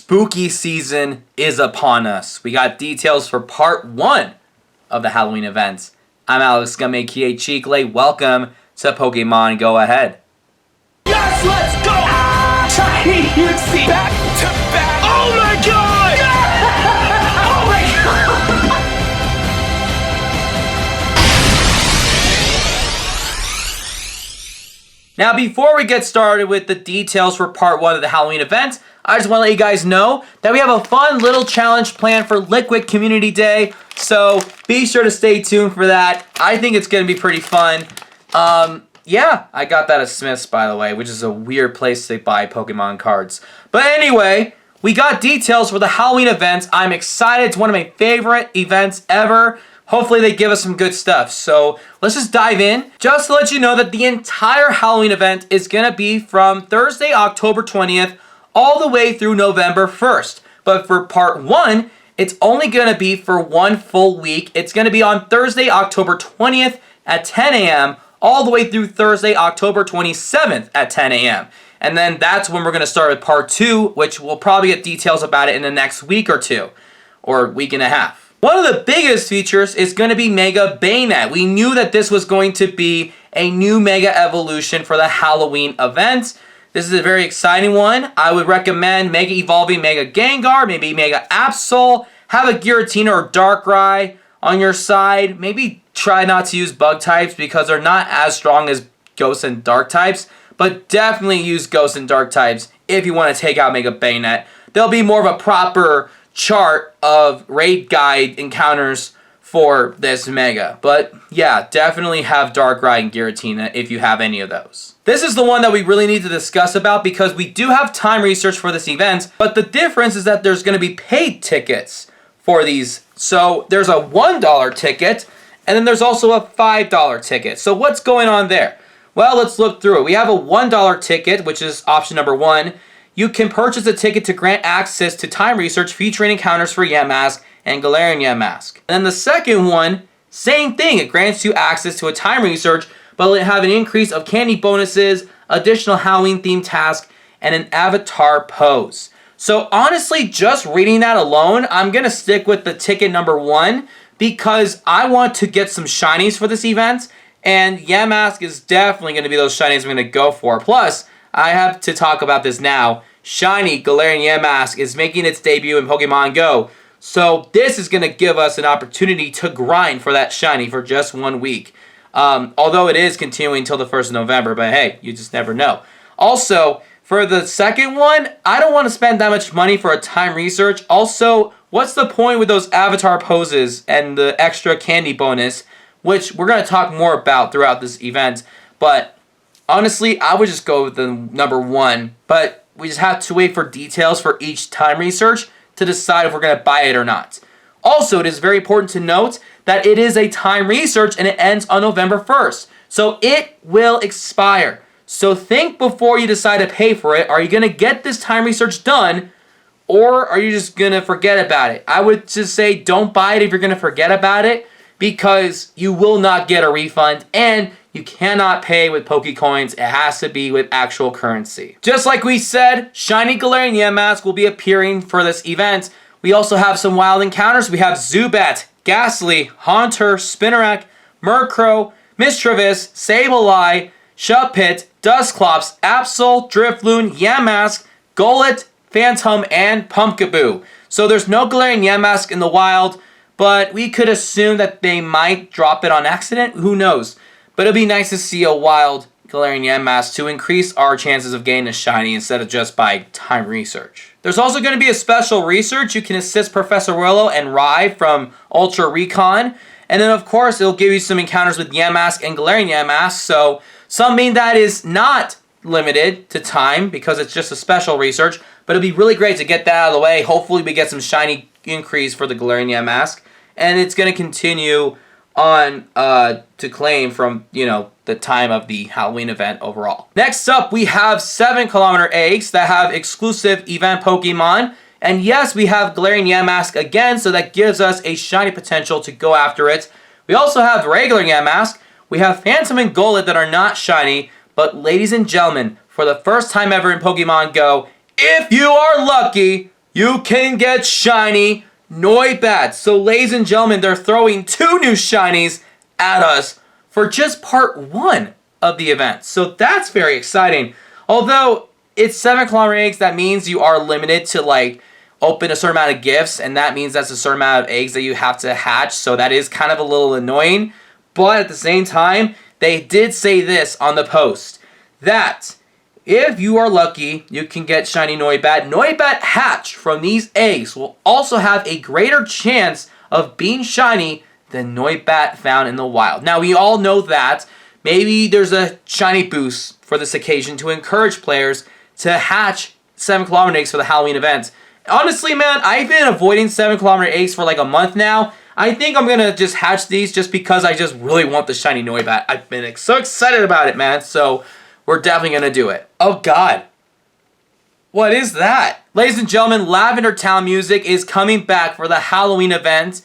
spooky season is upon us. We got details for part 1 of the Halloween events. I'm Alex Gum, aka Cheekley. Welcome to Pokemon Go Ahead. Yes, let's go! Shiny UC back to back! Oh my god! Oh my god! Now, before we get started with the details for part 1 of the Halloween event, I just want to let you guys know that we have a fun little challenge planned for Liquid Community Day, so be sure to stay tuned for that. I think it's going to be pretty fun. Yeah, I got that at Smith's, by the way, which is a weird place to buy Pokemon cards. But anyway, we got details for the Halloween events. I'm excited. It's one of my favorite events ever. Hopefully they give us some good stuff. So let's just dive in. Just to let you know that the entire Halloween event is going to be from Thursday, October 20th, all the way through November 1st. But for part 1, it's only going to be for one full week. It's going to be on Thursday, October 20th at 10 a.m., all the way through Thursday, October 27th at 10 a.m. And then that's when we're going to start with part 2, which we'll probably get details about it in the next week or two, or week and a half. One of the biggest features is going to be Mega Banette. We knew that this was going to be a new Mega Evolution for the Halloween event. This is a very exciting one. I would recommend Mega Evolving Mega Gengar, maybe Mega Absol, have a Giratina or Darkrai on your side. Maybe try not to use Bug types because they're not as strong as Ghost and Dark types, but definitely use Ghost and Dark types if you want to take out Mega Banette. There'll be more of a proper chart of raid guide encounters for this Mega. But yeah, definitely have Darkrai and Giratina if you have any of those. This is the one that we really need to discuss about because we do have time research for this event, but the difference is that there's going to be paid tickets for these. So there's a $1 ticket, and then there's also a $5 ticket. So what's going on there? Well, let's look through it. We have a $1 ticket, which is option number 1. You can purchase a ticket to grant access to time research featuring encounters for Yamask and Galarian Yamask. And then the second one, same thing. It grants you access to a time research, but it'll have an increase of candy bonuses, additional Halloween themed task, and an avatar pose. So honestly, just reading that alone, I'm going to stick with the ticket number 1 because I want to get some shinies for this event, and Yamask is definitely going to be those shinies I'm going to go for. Plus, I have to talk about this now. Shiny Galarian Yamask is making its debut in Pokemon Go. So this is going to give us an opportunity to grind for that shiny for just 1 week. Although it is continuing until the 1st of November, but hey, you just never know. Also, for the second one, I don't want to spend that much money for a time research. Also, what's the point with those avatar poses and the extra candy bonus, which we're going to talk more about throughout this event. But honestly, I would just go with the number 1, but we just have to wait for details for each time research to decide if we're going to buy it or not. Also, it is very important to note that it is a time research and it ends on November 1st. So it will expire. So think before you decide to pay for it. Are you going to get this time research done, or are you just going to forget about it? I would just say don't buy it if you're going to forget about it, because you will not get a refund, and you cannot pay with Pokecoins. It has to be with actual currency. Just like we said, Shiny Galarian Yamask will be appearing for this event. We also have some wild encounters. We have Zubat, Ghastly, Haunter, Spinarak, Murkrow, Mischievous, Sableye, Shuppet, Dusclops, Absol, Drifloon, Yamask, Golett, Phantom, and Pumpkaboo. So there's no Galarian Yamask in the wild, but we could assume that they might drop it on accident. Who knows? But it'll be nice to see a wild Galarian Yamask to increase our chances of getting a shiny instead of just by time research. There's also going to be a special research. You can assist Professor Willow and Rai from Ultra Recon. And then, of course, it'll give you some encounters with Yamask and Galarian Yamask. So something that is not limited to time because it's just a special research. But it'll be really great to get that out of the way. Hopefully we get some shiny increase for the Galarian Yamask. And it's going to continue on to claim from, the time of the Halloween event overall. Next up, we have 7km eggs that have exclusive event Pokemon. And yes, we have Galarian Yamask again, so that gives us a shiny potential to go after it. We also have regular Yamask. We have Phantom and Golett that are not shiny. But ladies and gentlemen, for the first time ever in Pokemon Go, if you are lucky, you can get shiny Noibat. So ladies and gentlemen, they're throwing 2 new shinies at us for just part 1 of the event. So that's very exciting. Although it's 7 kilometer eggs, that means you are limited to like open a certain amount of gifts, and that means that's a certain amount of eggs that you have to hatch. So that is kind of a little annoying. But at the same time, they did say this on the post, that if you are lucky, you can get shiny Noibat. Noibat hatch from these eggs will also have a greater chance of being shiny than Noibat found in the wild. Now, we all know that maybe there's a shiny boost for this occasion to encourage players to hatch 7 kilometer eggs for the Halloween event. Honestly, man, I've been avoiding 7 kilometer eggs for like a month now. I think I'm going to just hatch these just because I just really want the shiny Noibat. I've been so excited about it, man. So we're definitely going to do it. Oh, God. What is that? Ladies and gentlemen, Lavender Town music is coming back for the Halloween event.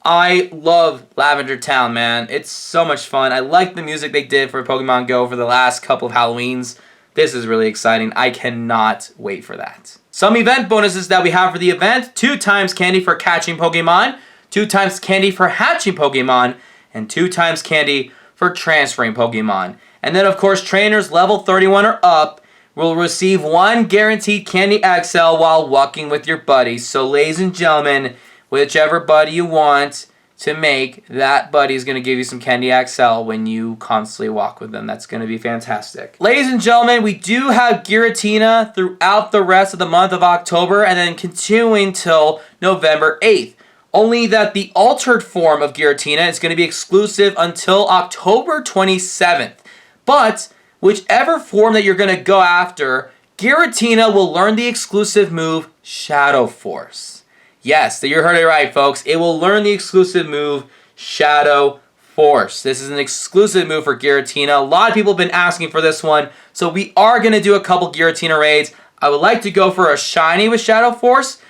I love Lavender Town, man. It's so much fun. I like the music they did for Pokemon Go for the last couple of Halloweens. This is really exciting. I cannot wait for that. Some event bonuses that we have for the event: 2 times candy for catching Pokemon, 2 times candy for hatching Pokemon, and 2 times candy for transferring Pokemon. And then, of course, trainers level 31 or up will receive 1 guaranteed Candy XL while walking with your buddies. So, ladies and gentlemen, whichever buddy you want to make, that buddy is going to give you some Candy XL when you constantly walk with them. That's going to be fantastic. Ladies and gentlemen, we do have Giratina throughout the rest of the month of October and then continuing till November 8th. Only that the altered form of Giratina is going to be exclusive until October 27th. But whichever form that you're going to go after, Giratina will learn the exclusive move Shadow Force. Yes, you heard it right, folks. It will learn the exclusive move Shadow Force. This is an exclusive move for Giratina. A lot of people have been asking for this one, so we are going to do a couple Giratina raids. I would like to go for a shiny with Shadow Force,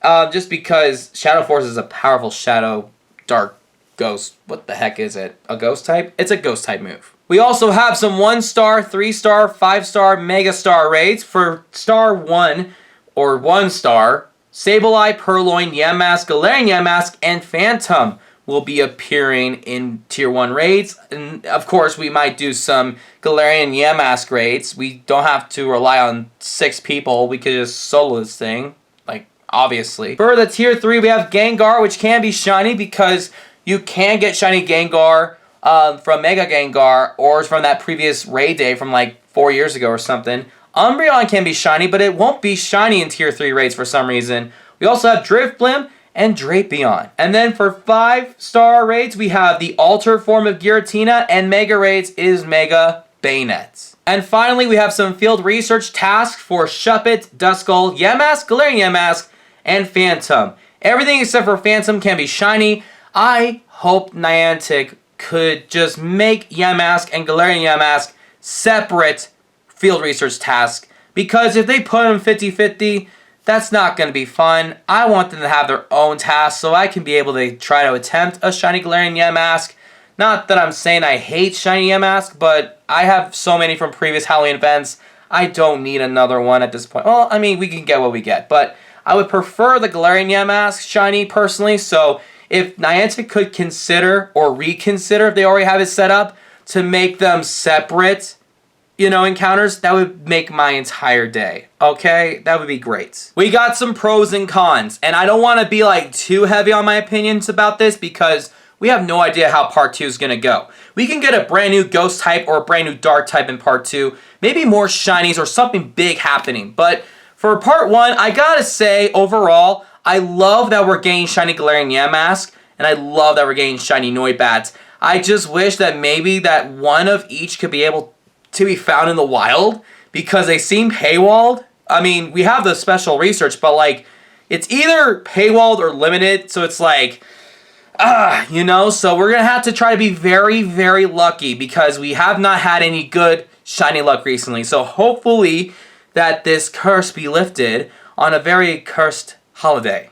just because Shadow Force is a powerful Shadow Dark Ghost. What the heck is it? A Ghost type? It's a Ghost type move. We also have some 1-star, 3-star, 5-star, Mega Star raids. For Star 1 or 1-star, Sableye, Purloin, Yamask, Galarian Yamask, and Phantom will be appearing in Tier 1 raids. And of course, we might do some Galarian Yamask raids. We don't have to rely on 6 people. We could just solo this thing, like, obviously. For the Tier 3, we have Gengar, which can be shiny because you can get shiny Gengar from Mega Gengar or from that previous raid day from like 4 years ago or something. Umbreon can be shiny, but it won't be shiny in Tier 3 raids for some reason. We also have Drifblim and Drapion. And then for 5-star raids, we have the altered form of Giratina, and Mega raids is Mega Bayonet. And finally, we have some field research tasks for Shuppet, Duskull, Yamask, Galarian Yamask, and Phantom. Everything except for Phantom can be shiny. I hope Niantic could just make Yamask and Galarian Yamask separate field research tasks, because if they put them 50-50, that's not going to be fun. I want them to have their own tasks so I can be able to try to attempt a shiny Galarian Yamask. Not that I'm saying I hate shiny Yamask, but I have so many from previous Halloween events, I don't need another one at this point. Well, I mean, we can get what we get, but I would prefer the Galarian Yamask shiny personally, so if Niantic could consider or reconsider, if they already have it set up, to make them separate, encounters, that would make my entire day. Okay? That would be great. We got some pros and cons, and I don't want to be like too heavy on my opinions about this because we have no idea how part 2 is going to go. We can get a brand new Ghost type or a brand new Dark type in part 2, maybe more shinies or something big happening. But for part 1, I gotta say, overall, I love that we're getting shiny Galarian Yamask, and I love that we're getting shiny Noibat. I just wish that maybe that one of each could be able to be found in the wild, because they seem paywalled. I mean, we have the special research, but like, it's either paywalled or limited, so it's like, so we're gonna have to try to be very, very lucky, because we have not had any good shiny luck recently. So hopefully that this curse be lifted on a very cursed holiday.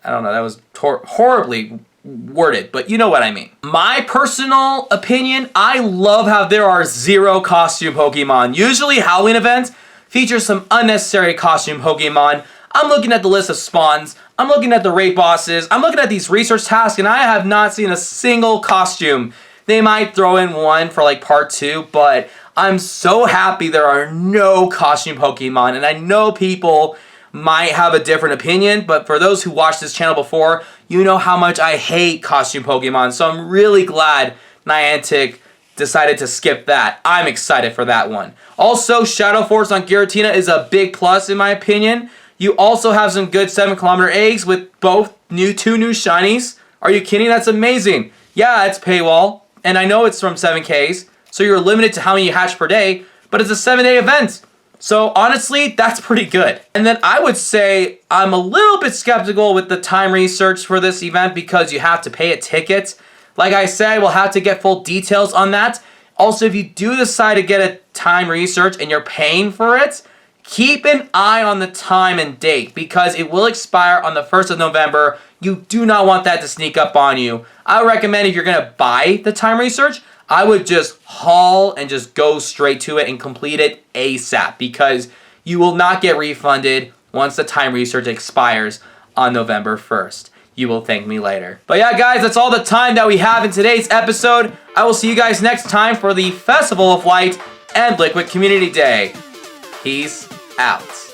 I don't know, that was horribly worded, but you know what I mean. My personal opinion, I love how there are 0 costume Pokemon. Usually Halloween events feature some unnecessary costume Pokemon. I'm looking at the list of spawns, I'm looking at the raid bosses, I'm looking at these research tasks, and I have not seen a single costume. They might throw in one for like part 2, but I'm so happy there are no costume Pokemon, and I know people might have a different opinion, but for those who watched this channel before, you know how much I hate costume Pokemon, so I'm really glad Niantic decided to skip that. I'm excited for that one. Also, Shadow Force on Giratina is a big plus in my opinion. You also have some good 7-kilometer eggs with both two new shinies. Are you kidding? That's amazing. Yeah, it's paywall, and I know it's from 7Ks, so you're limited to how many you hatch per day, but it's a 7-day event. So honestly, that's pretty good. And then I would say I'm a little bit skeptical with the time research for this event because you have to pay a ticket. Like I said, we'll have to get full details on that. Also, if you do decide to get a time research and you're paying for it, keep an eye on the time and date because it will expire on the 1st of November. You do not want that to sneak up on you. I recommend if you're going to buy the time research, I would just haul and just go straight to it and complete it ASAP because you will not get refunded once the time research expires on November 1st. You will thank me later. But yeah, guys, that's all the time that we have in today's episode. I will see you guys next time for the Festival of Light and Liquid Community Day. Peace out.